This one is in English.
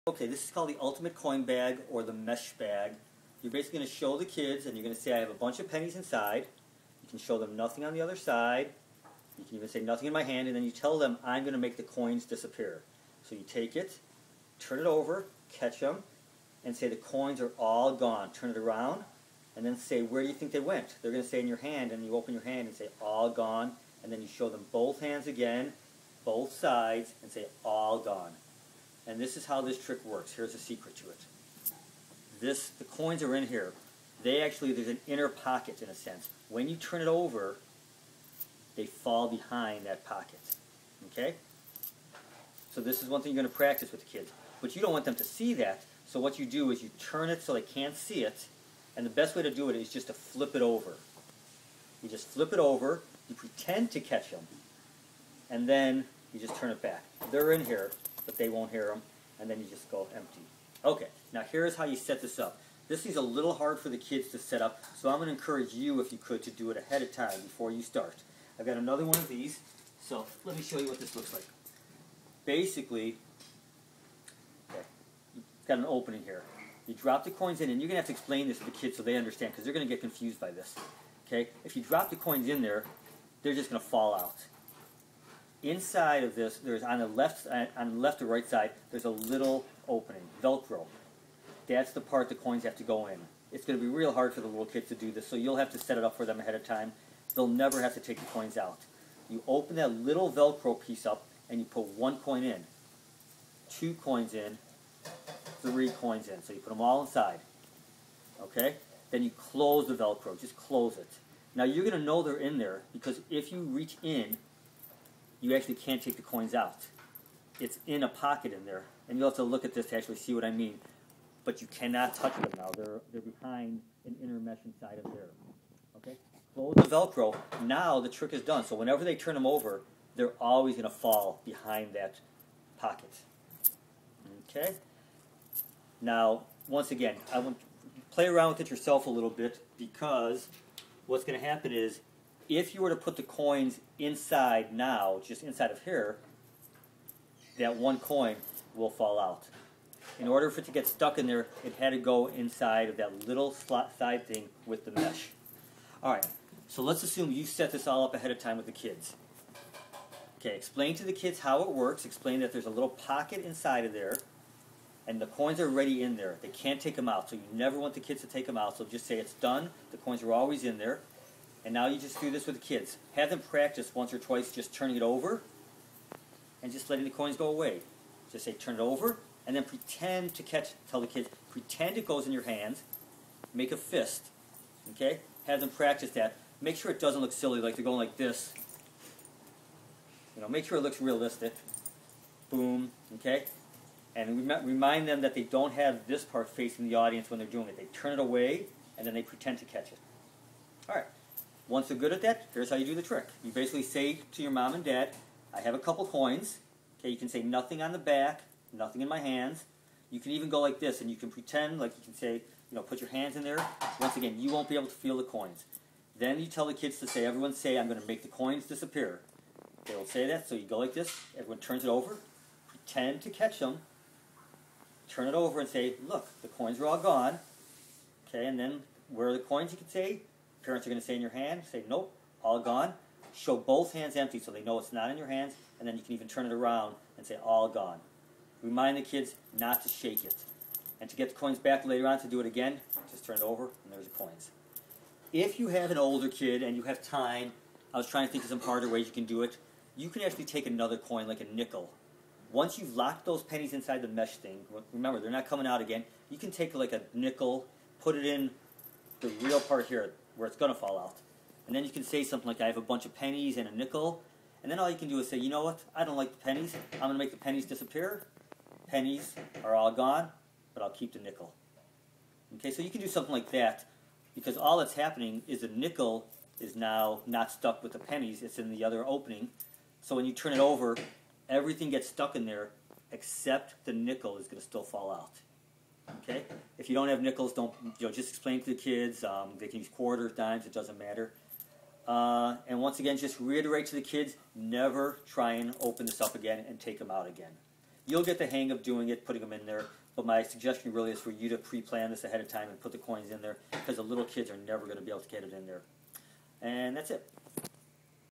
Okay, this is called the ultimate coin bag or the mesh bag. You're basically going to show the kids and you're going to say I have a bunch of pennies inside. You can show them nothing on the other side. You can even say nothing in my hand, and then you tell them I'm going to make the coins disappear. So you take it, turn it over, catch them, and say the coins are all gone. Turn it around and then say where do you think they went. They're going to say in your hand, and you open your hand and say all gone, and then you show them both hands again, both sides, and say all gone. And this is how this trick works. Here's a secret to it. The coins are in here. There's an inner pocket in a sense. When you turn it over, they fall behind that pocket. Okay? So this is one thing you're going to practice with the kids. But you don't want them to see that, so what you do is you turn it so they can't see it, and the best way to do it is just to flip it over. You just flip it over, you pretend to catch them, and then you just turn it back. They're in here, but they won't hear them, and then you just go empty. Okay, now here's how you set this up. This is a little hard for the kids to set up, so I'm going to encourage you, if you could, to do it ahead of time before you start. I've got another one of these, so let me show you what this looks like. Basically, okay, you've got an opening here. You drop the coins in, and you're going to have to explain this to the kids so they understand, because they're going to get confused by this. Okay, if you drop the coins in there, they're just going to fall out. Inside of this, there's on the left or right side, there's a little opening, Velcro. That's the part the coins have to go in. It's going to be real hard for the little kids to do this, so you'll have to set it up for them ahead of time. They'll never have to take the coins out. You open that little Velcro piece up, and you put 1 coin in, 2 coins in, 3 coins in. So you put them all inside. Okay? Then you close the Velcro. Just close it. Now you're going to know they're in there because if you reach in, you actually can't take the coins out. It's in a pocket in there. And you'll have to look at this to actually see what I mean. But you cannot touch them now. They're behind an inner mesh inside of there. Okay? Close the Velcro. Now the trick is done. So whenever they turn them over, they're always going to fall behind that pocket. Okay? Now, once again, I want to play around with it yourself a little bit, because what's going to happen is if you were to put the coins inside now, just inside of here, that 1 coin will fall out. In order for it to get stuck in there, it had to go inside of that little slot side thing with the mesh. Alright, so let's assume you set this all up ahead of time with the kids. Okay, explain to the kids how it works. Explain that there's a little pocket inside of there, and the coins are already in there. They can't take them out, so you never want the kids to take them out. So just say it's done. The coins are always in there. And now you just do this with the kids. Have them practice once or twice just turning it over and just letting the coins go away. Just say turn it over, and then pretend to catch, tell the kids, pretend it goes in your hands. Make a fist. Okay? Have them practice that. Make sure it doesn't look silly, like they're going like this. You know, make sure it looks realistic. Boom, okay? And remind them that they don't have this part facing the audience when they're doing it. They turn it away, and then they pretend to catch it. All right. Once they're good at that, here's how you do the trick. You basically say to your mom and dad, I have a couple coins. Okay, you can say nothing on the back, nothing in my hands. You can even go like this, and you can pretend, like you can say, you know, put your hands in there. Once again, you won't be able to feel the coins. Then you tell the kids to say, everyone say, I'm going to make the coins disappear. They will say that, so you go like this, everyone turns it over, pretend to catch them, turn it over and say, look, the coins are all gone. Okay, and then where are the coins, you can say? Parents are going to say in your hand, say, nope, all gone. Show both hands empty so they know it's not in your hands, and then you can even turn it around and say, all gone. Remind the kids not to shake it. And to get the coins back later on to do it again, just turn it over, and there's the coins. If you have an older kid and you have time, I was trying to think of some harder ways you can do it. You can actually take another coin, like a nickel. Once you've locked those pennies inside the mesh thing, remember, they're not coming out again, you can take like a nickel, put it in the real part here where it's going to fall out. And then you can say something like, I have a bunch of pennies and a nickel. And then all you can do is say, you know what, I don't like the pennies. I'm going to make the pennies disappear. Pennies are all gone, but I'll keep the nickel. Okay, so you can do something like that, because all that's happening is the nickel is now not stuck with the pennies. It's in the other opening. So when you turn it over, everything gets stuck in there except the nickel is going to still fall out. Okay? If you don't have nickels, don't, just explain to the kids. They can use quarters, dimes, it doesn't matter. And once again, just reiterate to the kids, never try and open this up again and take them out again. You'll get the hang of doing it, putting them in there. But my suggestion really is for you to pre-plan this ahead of time and put the coins in there, because the little kids are never going to be able to get it in there. And that's it.